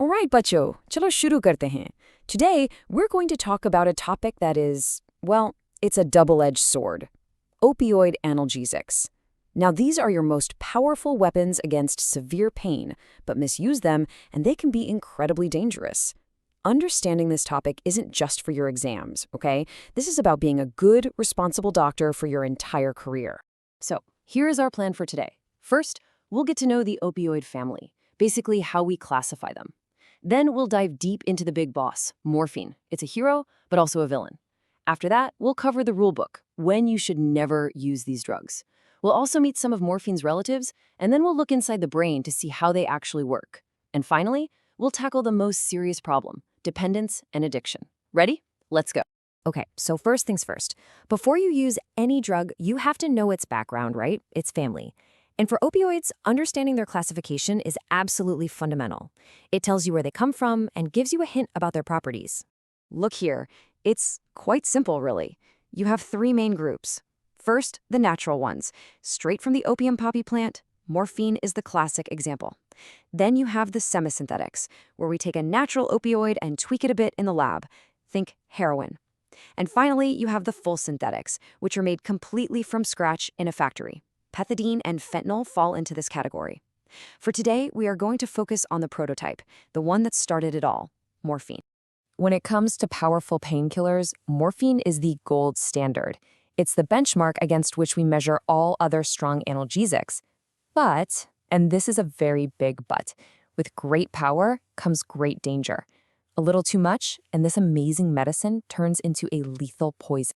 Alright, बच्चों, चलो शुरू करते हैं. Today, we're going to talk about a topic that is, well, it's a double-edged sword. Opioid analgesics. Now, these are your most powerful weapons against severe pain, but misuse them and they can be incredibly dangerous. Understanding this topic isn't just for your exams, okay? This is about being a good, responsible doctor for your entire career. So, here is our plan for today. First, we'll get to know the opioid family, basically how we classify them. Then we'll dive deep into the big boss, morphine. It's a hero, but also a villain. After that, we'll cover the rulebook, when you should never use these drugs. We'll also meet some of morphine's relatives, and then we'll look inside the brain to see how they actually work. And finally, we'll tackle the most serious problem, dependence and addiction. Ready? Let's go. Okay, so first things first. Before you use any drug, you have to know its background, right? Its family. And for opioids, understanding their classification is absolutely fundamental. It tells you where they come from and gives you a hint about their properties. Look here. It's quite simple, really. You have three main groups. First, the natural ones. Straight from the opium poppy plant, morphine is the classic example. Then you have the semisynthetics, where we take a natural opioid and tweak it a bit in the lab. Think heroin. And finally, you have the full synthetics, which are made completely from scratch in a factory. Pethidine and fentanyl fall into this category. For today, we are going to focus on the prototype, the one that started it all, morphine. When it comes to powerful painkillers, morphine is the gold standard. It's the benchmark against which we measure all other strong analgesics. But, and this is a very big but, with great power comes great danger. A little too much, and this amazing medicine turns into a lethal poison.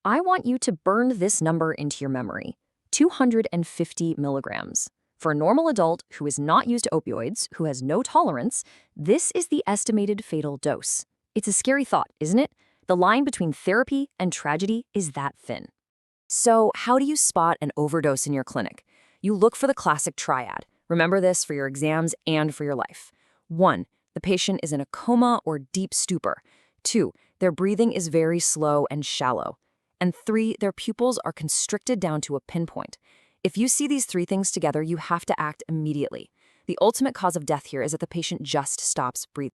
I want you to burn this number into your memory. 250 milligrams. For a normal adult who is not used to opioids, who has no tolerance, this is the estimated fatal dose. It's a scary thought, isn't it? The line between therapy and tragedy is that thin. So, how do you spot an overdose in your clinic? You look for the classic triad. Remember this for your exams and for your life. 1. The patient is in a coma or deep stupor. 2. Their breathing is very slow and shallow. And 3, their pupils are constricted down to a pinpoint. If you see these three things together, you have to act immediately. The ultimate cause of death here is that the patient just stops breathing.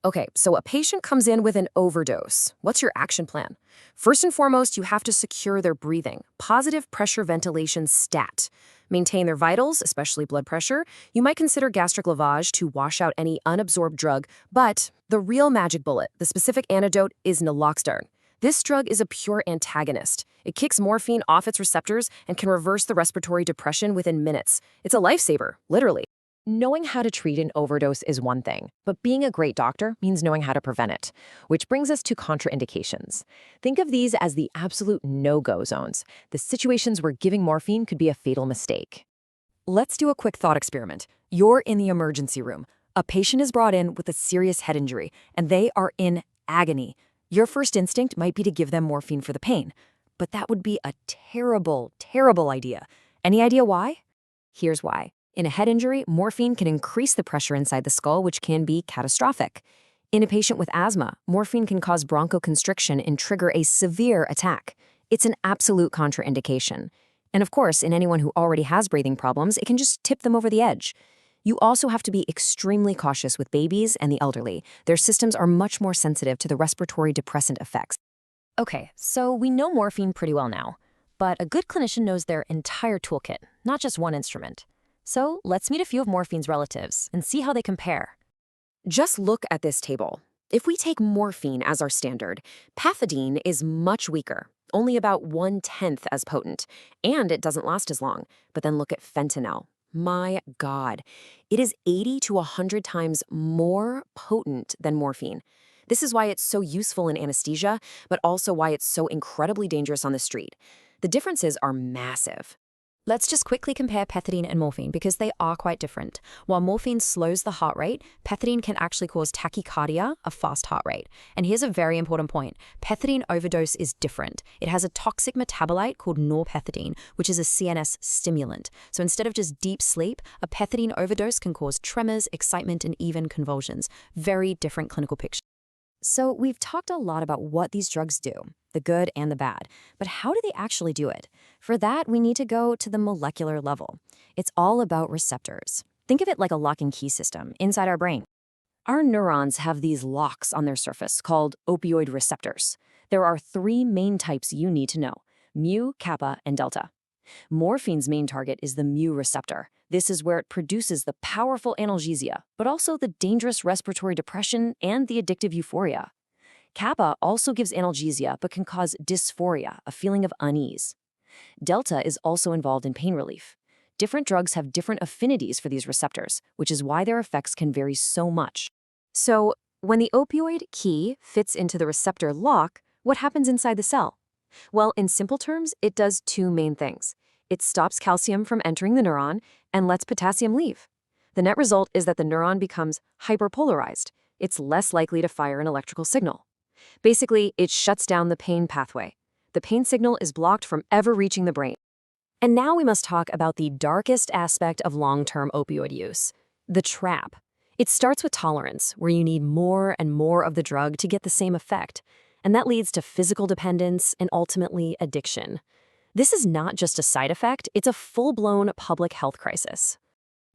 Okay, so a patient comes in with an overdose. What's your action plan? First and foremost, you have to secure their breathing. Positive pressure ventilation stat. Maintain their vitals, especially blood pressure. You might consider gastric lavage to wash out any unabsorbed drug, but the real magic bullet, the specific antidote, is naloxone. This drug is a pure antagonist. It kicks morphine off its receptors and can reverse the respiratory depression within minutes. It's a lifesaver, literally. Knowing how to treat an overdose is one thing, but being a great doctor means knowing how to prevent it, which brings us to contraindications. Think of these as the absolute no-go zones, the situations where giving morphine could be a fatal mistake. Let's do a quick thought experiment. You're in the emergency room. A patient is brought in with a serious head injury, and they are in agony. Your first instinct might be to give them morphine for the pain, but that would be a terrible, terrible idea. Any idea why? Here's why. In a head injury, morphine can increase the pressure inside the skull, which can be catastrophic. In a patient with asthma, morphine can cause bronchoconstriction and trigger a severe attack. It's an absolute contraindication. And of course, in anyone who already has breathing problems, it can just tip them over the edge. You also have to be extremely cautious with babies and the elderly. Their systems are much more sensitive to the respiratory depressant effects. Okay, so we know morphine pretty well now, but a good clinician knows their entire toolkit, not just one instrument. So let's meet a few of morphine's relatives and see how they compare. Just look at this table. If we take morphine as our standard, pethidine is much weaker, only about 1/10 as potent, and it doesn't last as long. But then look at fentanyl. My God, it is 80 to 100 times more potent than morphine. This is why it's so useful in anesthesia, but also why it's so incredibly dangerous on the street. The differences are massive. Let's just quickly compare pethidine and morphine because they are quite different. While morphine slows the heart rate, pethidine can actually cause tachycardia, a fast heart rate. And here's a very important point. Pethidine overdose is different. It has a toxic metabolite called norpethidine, which is a CNS stimulant. So instead of just deep sleep, a pethidine overdose can cause tremors, excitement, and even convulsions. Very different clinical picture. So we've talked a lot about what these drugs do, the good and the bad, but how do they actually do it? For that, we need to go to the molecular level. It's all about receptors. Think of it like a lock and key system inside our brain. Our neurons have these locks on their surface called opioid receptors. There are three main types you need to know: mu, kappa, and delta. Morphine's main target is the mu receptor. This is where it produces the powerful analgesia, but also the dangerous respiratory depression and the addictive euphoria. Kappa also gives analgesia but can cause dysphoria, a feeling of unease. Delta is also involved in pain relief. Different drugs have different affinities for these receptors, which is why their effects can vary so much. So, when the opioid key fits into the receptor lock, what happens inside the cell? Well, in simple terms, it does two main things. It stops calcium from entering the neuron and lets potassium leave. The net result is that the neuron becomes hyperpolarized. It's less likely to fire an electrical signal. Basically, it shuts down the pain pathway. The pain signal is blocked from ever reaching the brain. And now we must talk about the darkest aspect of long-term opioid use: the trap. It starts with tolerance, where you need more and more of the drug to get the same effect. And that leads to physical dependence and ultimately addiction. This is not just a side effect, it's a full-blown public health crisis.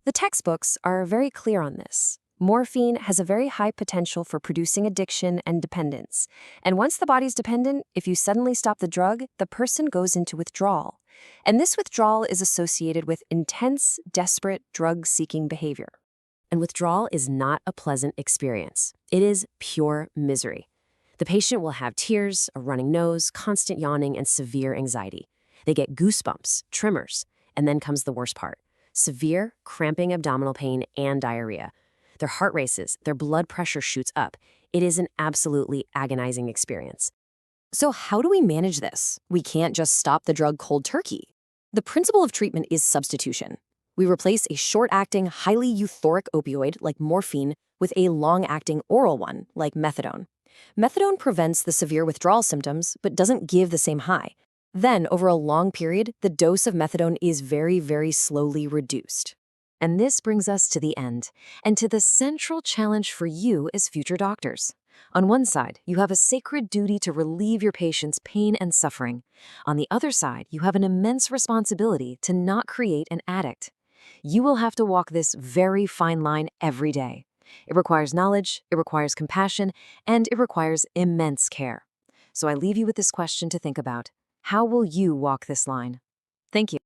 The textbooks are very clear on this. Morphine has a very high potential for producing addiction and dependence. And once the body's dependent, if you suddenly stop the drug, the person goes into withdrawal. And this withdrawal is associated with intense, desperate, drug-seeking behavior. And withdrawal is not a pleasant experience. It is pure misery. The patient will have tears, a running nose, constant yawning, and severe anxiety. They get goosebumps, tremors, and then comes the worst part: severe, cramping abdominal pain and diarrhea. Their heart races, their blood pressure shoots up. It is an absolutely agonizing experience. So how do we manage this? We can't just stop the drug cold turkey. The principle of treatment is substitution. We replace a short-acting, highly euphoric opioid like morphine with a long-acting oral one like methadone. Methadone prevents the severe withdrawal symptoms but doesn't give the same high. Then, over a long period, the dose of methadone is very, very slowly reduced. And this brings us to the end, and to the central challenge for you as future doctors. On one side, you have a sacred duty to relieve your patient's pain and suffering. On the other side, you have an immense responsibility to not create an addict. You will have to walk this very fine line every day. It requires knowledge, it requires compassion, and it requires immense care. So I leave you with this question to think about. How will you walk this line? Thank you.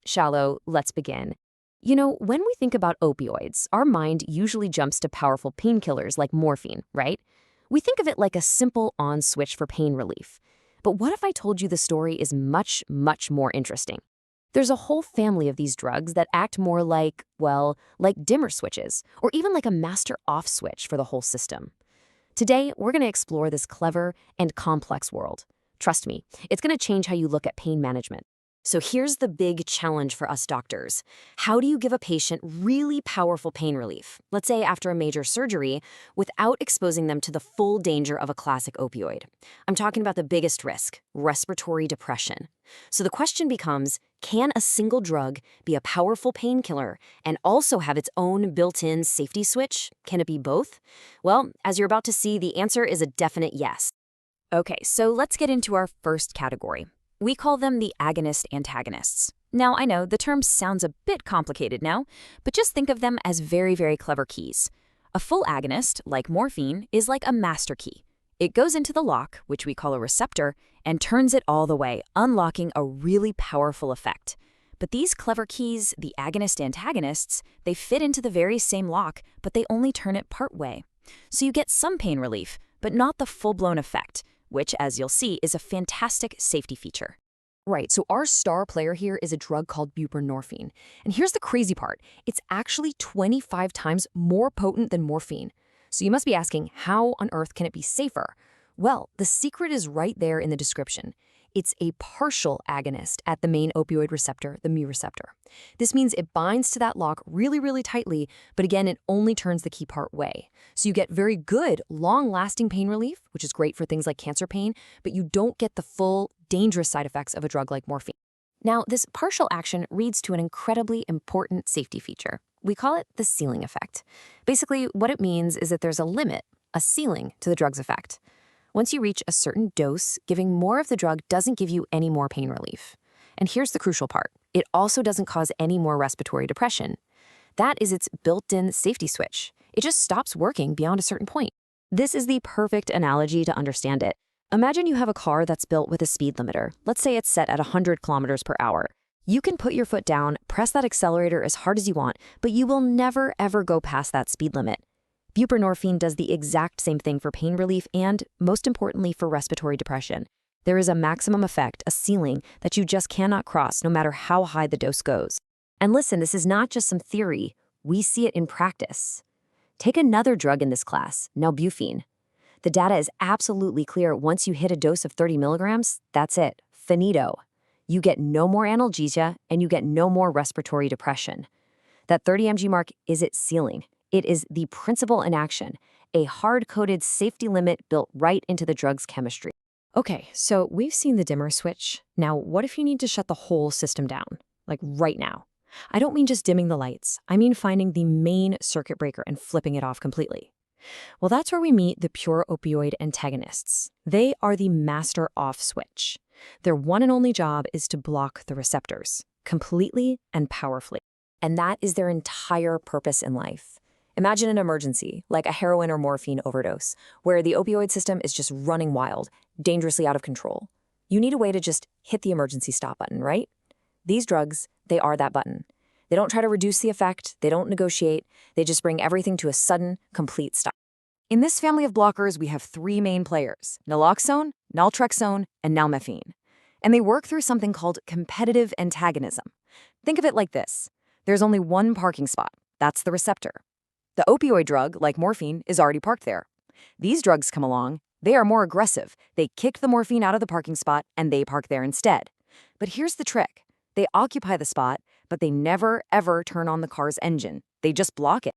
Shallow, let's begin. You know, when we think about opioids, our mind usually jumps to powerful painkillers like morphine, right? We think of it like a simple on switch for pain relief. But what if I told you the story is much, much more interesting? There's a whole family of these drugs that act more like, well, like dimmer switches, or even like a master off switch for the whole system. Today, we're going to explore this clever and complex world. Trust me, it's going to change how you look at pain management. So here's the big challenge for us doctors. How do you give a patient really powerful pain relief, let's say after a major surgery, without exposing them to the full danger of a classic opioid? I'm talking about the biggest risk: respiratory depression. So the question becomes, can a single drug be a powerful painkiller and also have its own built-in safety switch? Can it be both? Well, as you're about to see, the answer is a definite yes. Okay, so let's get into our first category. We call them the agonist-antagonists. Now, I know the term sounds a bit complicated now, but just think of them as very, very clever keys. A full agonist, like morphine, is like a master key. It goes into the lock, which we call a receptor, and turns it all the way, unlocking a really powerful effect. But these clever keys, the agonist-antagonists, they fit into the very same lock, but they only turn it part way. So you get some pain relief, but not the full-blown effect, which, as you'll see, is a fantastic safety feature. Right, so our star player here is a drug called buprenorphine. And here's the crazy part. It's actually 25 times more potent than morphine. So you must be asking, how on earth can it be safer? Well, the secret is right there in the description. It's a partial agonist at the main opioid receptor, the mu receptor. This means it binds to that lock really, really tightly, but again, it only turns the key part way. So you get very good, long-lasting pain relief, which is great for things like cancer pain, but you don't get the full, dangerous side effects of a drug like morphine. Now, this partial action leads to an incredibly important safety feature. We call it the ceiling effect. Basically, what it means is that there's a limit, a ceiling, to the drug's effect. Once you reach a certain dose, giving more of the drug doesn't give you any more pain relief. And here's the crucial part. It also doesn't cause any more respiratory depression. That is its built-in safety switch. It just stops working beyond a certain point. This is the perfect analogy to understand it. Imagine you have a car that's built with a speed limiter. Let's say it's set at 100 kilometers per hour. You can put your foot down, press that accelerator as hard as you want, but you will never ever go past that speed limit. Buprenorphine does the exact same thing for pain relief and, most importantly, for respiratory depression. There is a maximum effect, a ceiling, that you just cannot cross no matter how high the dose goes. And listen, this is not just some theory. We see it in practice. Take another drug in this class, nalbuphine. The data is absolutely clear. Once you hit a dose of 30 milligrams, that's it. Finito. You get no more analgesia and you get no more respiratory depression. That 30 mg mark is its ceiling. It is the principle in action, a hard-coded safety limit built right into the drug's chemistry. Okay, so we've seen the dimmer switch. Now, what if you need to shut the whole system down? Like right now. I don't mean just dimming the lights. I mean finding the main circuit breaker and flipping it off completely. Well, that's where we meet the pure opioid antagonists. They are the master off switch. Their one and only job is to block the receptors, completely and powerfully. And that is their entire purpose in life. Imagine an emergency, like a heroin or morphine overdose, where the opioid system is just running wild, dangerously out of control. You need a way to just hit the emergency stop button, right? These drugs, they are that button. They don't try to reduce the effect, they don't negotiate, they just bring everything to a sudden, complete stop. In this family of blockers, we have three main players: naloxone, naltrexone, and nalmefene. And they work through something called competitive antagonism. Think of it like this. There's only one parking spot. That's the receptor. The opioid drug, like morphine, is already parked there. These drugs come along. They are more aggressive. They kick the morphine out of the parking spot, and they park there instead. But here's the trick. They occupy the spot, but they never, ever turn on the car's engine. They just block it.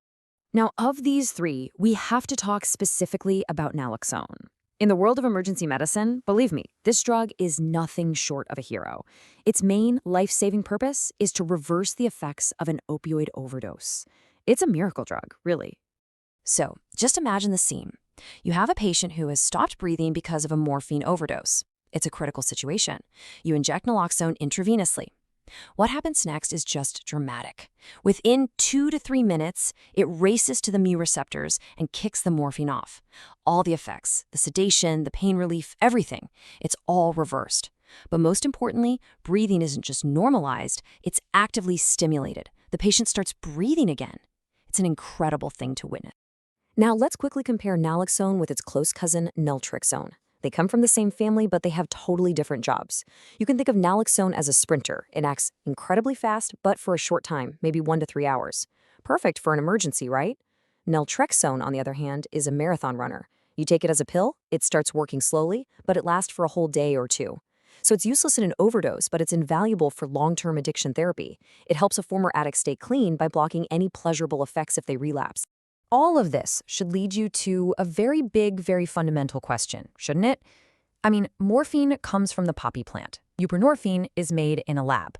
Now, of these three, we have to talk specifically about naloxone. In the world of emergency medicine, believe me, this drug is nothing short of a hero. Its main life-saving purpose is to reverse the effects of an opioid overdose. It's a miracle drug, really. So, just imagine the scene. You have a patient who has stopped breathing because of a morphine overdose. It's a critical situation. You inject naloxone intravenously. What happens next is just dramatic. Within 2 to 3 minutes, it races to the mu receptors and kicks the morphine off. All the effects, the sedation, the pain relief, everything, it's all reversed. But most importantly, breathing isn't just normalized, it's actively stimulated. The patient starts breathing again. It's an incredible thing to witness. Now let's quickly compare naloxone with its close cousin, naltrexone. They come from the same family, but they have totally different jobs. You can think of naloxone as a sprinter. It acts incredibly fast, but for a short time, maybe 1 to 3 hours. Perfect for an emergency, right? Naltrexone, on the other hand, is a marathon runner. You take it as a pill, it starts working slowly, but it lasts for a whole day or two. So it's useless in an overdose, but it's invaluable for long-term addiction therapy. It helps a former addict stay clean by blocking any pleasurable effects if they relapse. All of this should lead you to a very big, very fundamental question, shouldn't it? I mean, morphine comes from the poppy plant. Buprenorphine is made in a lab.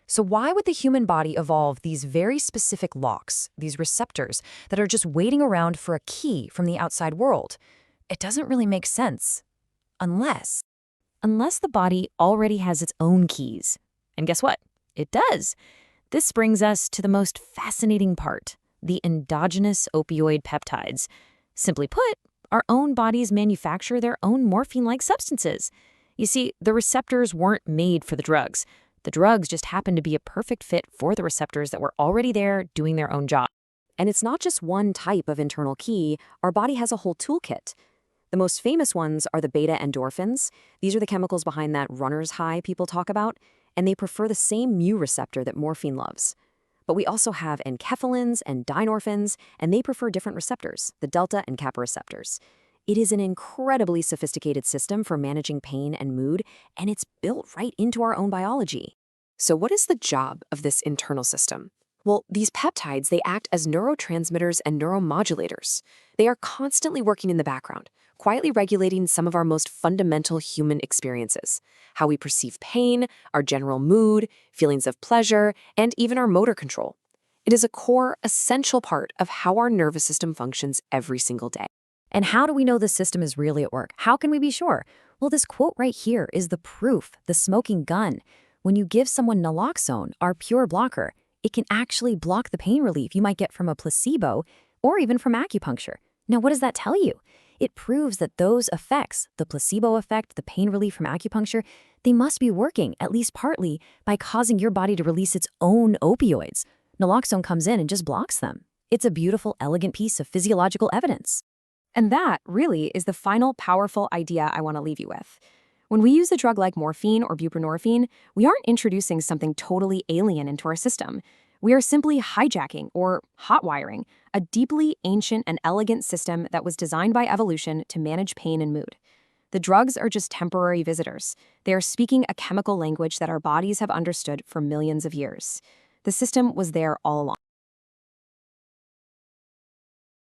So why would the human body evolve these very specific locks, these receptors that are just waiting around for a key from the outside world? It doesn't really make sense. Unless the body already has its own keys. And guess what? It does. This brings us to the most fascinating part. The endogenous opioid peptides. Simply put, our own bodies manufacture their own morphine-like substances. You see, the receptors weren't made for the drugs. The drugs just happened to be a perfect fit for the receptors that were already there doing their own job. And it's not just one type of internal key. Our body has a whole toolkit. The most famous ones are the beta endorphins. These are the chemicals behind that runner's high people talk about, and they prefer the same mu receptor that morphine loves. But we also have enkephalins and dynorphins, and they prefer different receptors, the delta and kappa receptors. It is an incredibly sophisticated system for managing pain and mood, and it's built right into our own biology. So what is the job of this internal system? Well, these peptides, they act as neurotransmitters and neuromodulators. They are constantly working in the background, quietly regulating some of our most fundamental human experiences, how we perceive pain, our general mood, feelings of pleasure, and even our motor control. It is a core, essential part of how our nervous system functions every single day. And how do we know the system is really at work? How can we be sure? Well, this quote right here is the proof, the smoking gun. When you give someone naloxone, our pure blocker, it can actually block the pain relief you might get from a placebo or even from acupuncture. Now, what does that tell you? It proves that those effects, the placebo effect, the pain relief from acupuncture, they must be working, at least partly, by causing your body to release its own opioids. Naloxone comes in and just blocks them. It's a beautiful, elegant piece of physiological evidence. And that, really, is the final powerful idea I want to leave you with. When we use a drug like morphine or buprenorphine, we aren't introducing something totally alien into our system. We are simply hijacking, or hotwiring, a deeply ancient and elegant system that was designed by evolution to manage pain and mood. The drugs are just temporary visitors. They are speaking a chemical language that our bodies have understood for millions of years. The system was there all along.